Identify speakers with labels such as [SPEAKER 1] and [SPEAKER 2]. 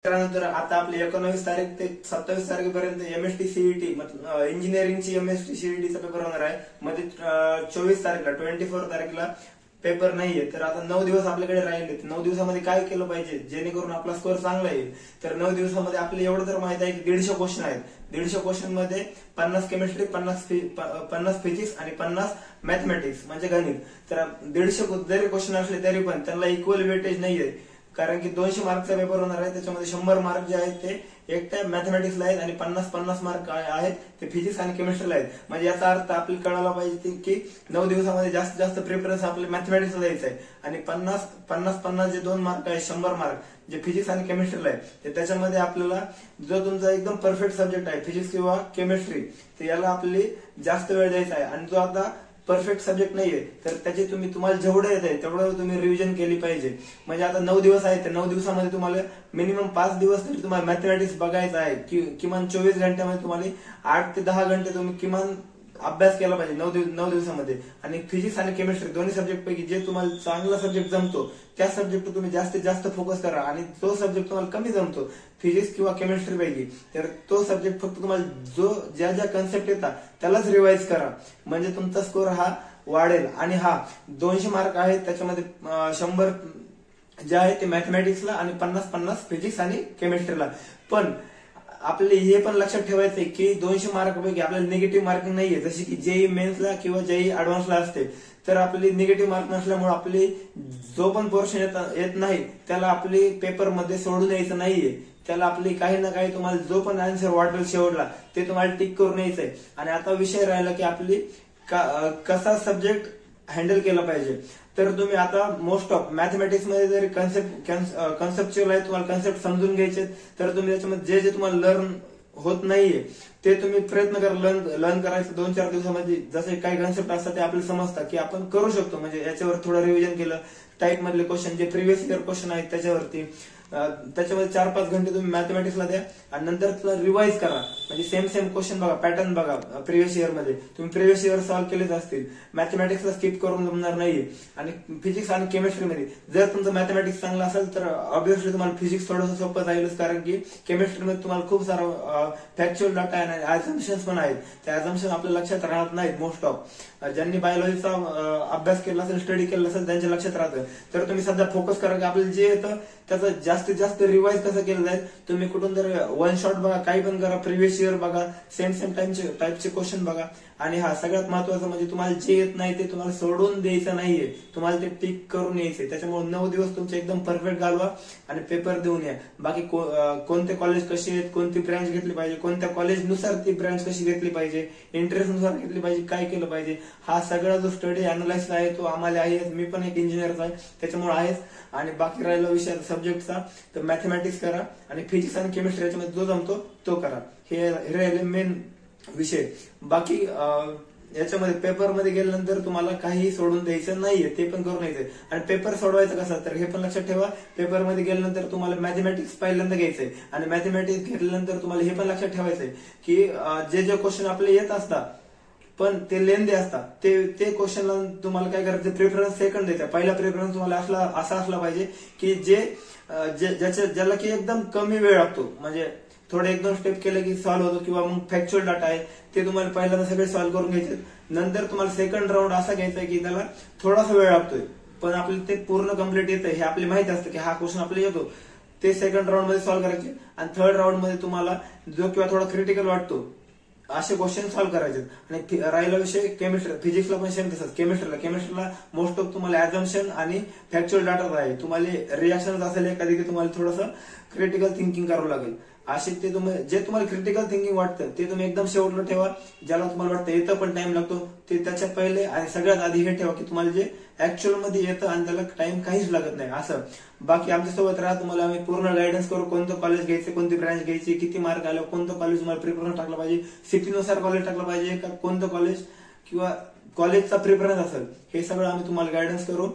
[SPEAKER 1] त्यानंतर आता आपली 19 तारीख ते 27 तारखेपर्यंत एमएसटी सीईटी इंजिनिअरिंगची एमएसटी सीईटीचा पेपर होणार आहे. मध्ये 24 तारखेला 24 तारखेला पेपर नाहीये. तर आता 9 दिवस आपल्याकडे राहिले. 9 दिवसामध्ये काय केलं पाहिजे जेणेकरून आपला स्कोअर चांगला येईल. तर 9 दिवसामध्ये आपल्याला एवढं तर माहिती आहे की 150 क्वेश्चन आहेत. 150 क्वेश्चन मध्ये 50 केमिस्ट्री, 50 फिजिक्स आणि 50 मॅथमॅटिक्स म्हणजे गणित. तर 150 जरी क्वेश्चन असले तरी पण त्यांना इक्वल वेटेज नाहीये, कारण की 200 मार्कचा पेपर होणार आहे. त्याच्यामध्ये 100 मार्क जे आहेत ते एकट्या मॅथमॅटिक्सला आहेत आणि 50 मार्क आहेत ते फिजिक्स आणि केमिस्ट्रीला आहेत. म्हणजे याचा अर्थ आपल्याला कळायला पाहिजे की 9 दिवसामध्ये जास्तीत जास्त प्रेफरन्स आपल्याला मॅथमॅटिक्सला द्यायचा आहे. आणि 50 जे 2 मार्क आहे 100 मार्क जे फिजिक्स आणि केमिस्ट्रीला आहे, तर त्याच्यामध्ये आपल्याला जो तुमचा एकदम परफेक्ट सब्जेक्ट आहे फिजिक्स किंवा केमिस्ट्री, तर याला आपली जास्त वेळ द्यायचा आहे. आणि जो आता परफेक्ट सब्जेक्ट नाहीये तर त्याचे तुम्हाला जेवढं येत आहे तेवढं तुम्ही रिव्हिजन केली पाहिजे. म्हणजे आता 9 दिवस आहेत, तर 9 दिवसामध्ये तुम्हाला मिनिमम 5 दिवस तरी तुम्हाला मॅथमॅटिक्स बघायचं आहे. किमान 24 घंट्यामध्ये तुम्हाला 8 ते 10 घंटे तुम्ही किमान अभ्यास केला पाहिजे 9 दिवसामध्ये. आणि फिजिक्स आणि केमिस्ट्री दोन्ही सब्जेक्ट पैकी जे तुम्हाला चांगला सब्जेक्ट जमतो त्या सब्जेक्ट तुम्ही जास्तीत जास्त फोकस करा. आणि जो सब्जेक्ट तुम्हाला कमी जमतो फिजिक्स किंवा केमिस्ट्री पैकी, तर तो सब्जेक्ट फक्त तुम्हाला ज्या कन्सेप्ट येतात त्यालाच रिवाइज करा. म्हणजे तुमचा स्कोर हा वाढेल. आणि 200 मार्क आहेत, त्याच्यामध्ये 100 जे आहे ते मॅथमॅटिक्सला आणि 50 फिजिक्स आणि केमिस्ट्रीला. पण आपले हे पण लक्षात ठेवायचंय की 200 मार्क पैकी आपल्याला निगेटिव्ह मार्किंग नाहीये, जशी की जेई मेन्सला किंवा जेई ऍडव्हान्सला असते. तर आपली निगेटिव्ह मार्क नसल्यामुळे आपली जो पण पोर्शन येत नाही त्याला आपली पेपरमध्ये सोडून यायचं नाहीये. त्याला आपली काही ना काही तुम्हाला जो पण आन्सर वाटेल शेवटला ते तुम्हाला टिक करून यायचंय. आणि आता विषय राहिला की आपली कसा सब्जेक्ट हँडल केला पाहिजे. तर तुम्ही आता मोस्ट ऑफ मॅथमॅटिक्स मध्ये जरी कन्सेप्च्युअल आहे, तुम्हाला कन्सेप्ट समजून घ्यायचे, तर तुम्ही त्याच्यामध्ये जे तुम्हाला लर्न होत नाहीये ते तुम्ही प्रयत्न करा लर्न करायचं 2-4 दिवसामध्ये. जसे काही कन्सेप्ट असतात ते आपल्याला समजतात की आपण करू शकतो. म्हणजे याच्यावर थोडं रिव्हिजन केलं, टाईप मधले क्वेश्चन जे प्रिव्हियस इयर क्वेश्चन आहेत त्याच्यावरती, त्याच्यामध्ये 4-5 घंटे तुम्ही मॅथमॅटिक्सला द्या आणि नंतर तुला रिवाइज करा. म्हणजे सेम क्वेश्चन बघा, पॅटर्न बघा. प्रिव्हियस इयर मध्ये तुम्ही प्रिव्हियस इयर सॉल्व्ह केलेच असतील. मॅथमॅटिक्सला स्किप करून जमणार नाहीये. आणि फिजिक्स आणि केमिस्ट्रीमध्ये जर तुमचं मॅथमॅटिक्स चांगलं असेल तर ऑब्व्हियसली तुम्हाला फिजिक्स थोडंसं सोपं जाईलच, कारण की केमिस्ट्रीमध्ये तुम्हाला खूप सारा फॅक्च्युअल डाटा आणि अझम्पशन्स पण आहेत. त्या अझम्पशन आपल्या लक्षात राहत नाहीत. मोस्ट ऑफ ज्यांनी बायोलॉजीचा अभ्यास केला असेल, स्टडी केला असेल, त्यांच्या लक्षात राहतं. तर तुम्ही सध्या फोकस करा की आपल्याला जे येतं त्याचं जास्तीत जास्त रिवाइज कसं केलं जाईल. तुम्ही कुठून तर वन शॉट बघा, काही पण करा, प्रिव्हियस इयर बघा, सेम टाईपचे क्वेश्चन बघा. आणि सगळ्यात महत्वाचं म्हणजे तुम्हाला जे येत नाही ते तुम्हाला सोडून द्यायचं नाहीये, तुम्हाला ते टिक करून यायचंय. त्याच्यामुळे 9 दिवस तुमचे एकदम परफेक्ट घालवा आणि पेपर देऊन या. बाकी कोणते कॉलेज कसे आहेत, कोणती ब्रँच घेतली पाहिजे, कोणत्या कॉलेजनुसार ती ब्रँच कशी घेतली पाहिजे, इंटरेस्ट नुसार घेतली पाहिजे, काय केलं पाहिजे, हा सगळा जो स्टडी अनालाइसिस आहे तो आम्हाला आहे. मी पण एक इंजिनिअरचा आहे त्याच्यामुळे आहेच. आणि बाकी राहिला विषय सब्जेक्टचा, तर मॅथमॅटिक्स करा आणि फिजिक्स आणि केमिस्ट्री याच्यामध्ये जो जमतो तो करा. हे राहिले मेन विषय. बाकी याच्यामध्ये पेपरमध्ये गेल्यानंतर तुम्हाला काही सोडून द्यायचं नाहीये, ते पण करून यायचंय. आणि पेपर सोडवायचं कसं, तर हे पण लक्षात ठेवा, पेपरमध्ये गेल्यानंतर तुम्हाला मॅथमॅटिक्स पहिल्यांदा घ्यायचंय. आणि मॅथमॅटिक्स घेतल्यानंतर तुम्हाला हे पण लक्षात ठेवायचंय की जे क्वेश्चन आपले येत असतात पण ते लेंदी असतात, ते क्वेश्चनला तुम्हाला काय करायचं, प्रेफरन्स सेकंड द्यायचा. पहिला प्रेफरन्स तुम्हाला असा असला पाहिजे की ज्याला की एकदम कमी वेळ लागतो. म्हणजे थोडे 1-2 स्टेप केले की सॉल्व्ह होतो, किंवा मग फॅक्च्युअल डाटा आहे ते तुम्हाला पहिल्यांदा सगळे सॉल्व्ह करून घ्यायचे. नंतर तुम्हाला सेकंड राऊंड असा घ्यायचा की त्याला थोडासा वेळ लागतोय पण आपल्याला ते पूर्ण कम्प्लीट येतं हे आपल्याला माहिती असतं की हा क्वेश्चन आपल्याला येतो. ते सेकंड राऊंड मध्ये सॉल्व्ह करायचे. आणि थर्ड राऊंड मध्ये तुम्हाला जो किंवा थोडा क्रिटिकल वाटतो असे क्वेश्चन सॉल्व्ह करायचे. आणि राहिला विषय केमिस्ट्री, फिजिक्सला पण सेम तसंच. केमिस्ट्रीला मोस्ट ऑफ तुम्हाला ऍझम्पशन आणि फॅक्च्युअल डाटा आहे. तुम्हाला रिॲक्शन असेल एखादी की तुम्हाला थोडंसं क्रिटिकल थिंकिंग करावं लागेल. असे ते जे तुम्हाला क्रिटिकल थिंकिंग वाटतं ते तुम्ही एकदम शेवटला ठेवा. ज्याला तुम्हाला वाटतं येतं पण टाइम लागतो ते त्याच्या पहिले आणि सगळ्यात आधी हे ठेवा की तुम्हाला जे ऍक्च्युअल मध्ये येतं आणि त्याला टाइम काहीच लागत नाही असं. बाकी आमच्यासोबत राहा, तुम्हाला आम्ही पूर्ण गायडन्स करू. कोणतं कॉलेज घ्यायचं, कोणती ब्रँच घ्यायची, किती मार्क आलं, कोणतं कॉलेज तुम्हाला प्रिफरन्स टाकलं पाहिजे, सिटीनुसार कॉलेज टाकलं पाहिजे का कोणतं कॉलेज, किंवा कॉलेजचा प्रिफरन्स असेल, हे सगळं आम्ही तुम्हाला गायडन्स करू.